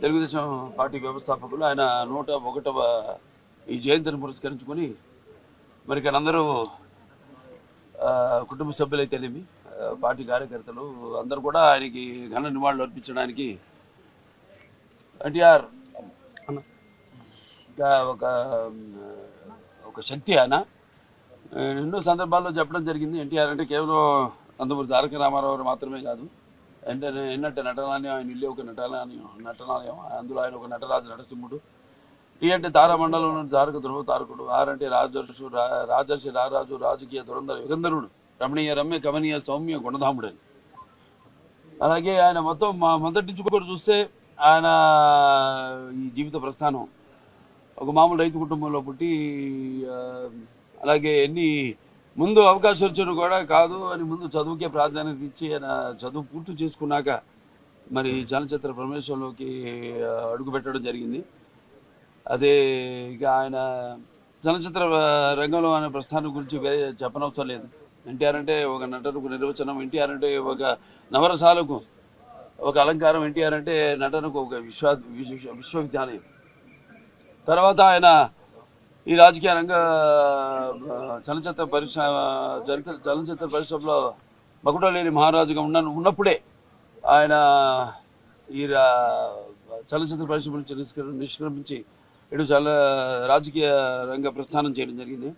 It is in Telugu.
తెలుగుదేశం పార్టీ వ్యవస్థాపకులు. ఆయన 101వ ఈ జయంతిని పురస్కరించుకొని మరి ఇక్కడ అందరూ కుటుంబ సభ్యులైతేనేమి పార్టీ కార్యకర్తలు అందరూ కూడా ఆయనకి ఘన నివాళులు అర్పించడానికి ఎన్టీఆర్ ఒక ఒక శక్తి. ఆయన ఎన్నో సందర్భాల్లో చెప్పడం జరిగింది. ఎన్టీఆర్ అంటే కేవలం నందమూరి తారక రామారావు మాత్రమే కాదు, ఎన్నట్టు నటనాలయం, ఆయన ఇల్లు ఒక నటనాలయం, అందులో ఆయన ఒక నటరాజు నరసింహుడు. టీ అంటే తారామండలంలో తారక ధ్రువ తారకుడు, ఆర్ అంటే రాజర్షి రారాజు రాజకీయ దురంధర యుగంధరుడు, రమణీయ రమ్య కమనీయ సౌమ్య గుణధాముడు అని. అలాగే ఆయన మొత్తం మొదటి నుంచి కూడా చూస్తే ఆయన ఈ జీవిత ప్రస్థానం ఒక మామూలు రైతు కుటుంబంలో పుట్టి, అలాగే ముందు అవకాశం వచ్చాడు కూడా కాదు అని ముందు చదువుకే ప్రాధాన్యత ఇచ్చి ఆయన చదువు పూర్తి చేసుకున్నాక మరి చలనచిత్ర ప్రవేశంలోకి అడుగు పెట్టడం జరిగింది. అదే ఇక ఆయన చలనచిత్ర రంగంలో ఆయన ప్రస్థానం గురించి వేరే చెప్పనవసరం లేదు. ఎన్టీఆర్ అంటే ఒక నటనకు నిర్వచనం, ఎన్టీఆర్ అంటే ఒక నవరసాలకు ఒక అలంకారం, ఎన్టీఆర్ అంటే నటనకు ఒక విశ్వవిద్యాలయం. తర్వాత ఆయన ఈ రాజకీయ రంగ చలనచిత్ర పరిశ్రమలో మకుటలేని మహారాజుగా ఉన్నప్పుడే ఆయన ఈ చలనచిత్ర పరిశ్రమ నుంచి నిష్క్రమించి రాజకీయ రంగ ప్రస్థానం చేయడం జరిగింది.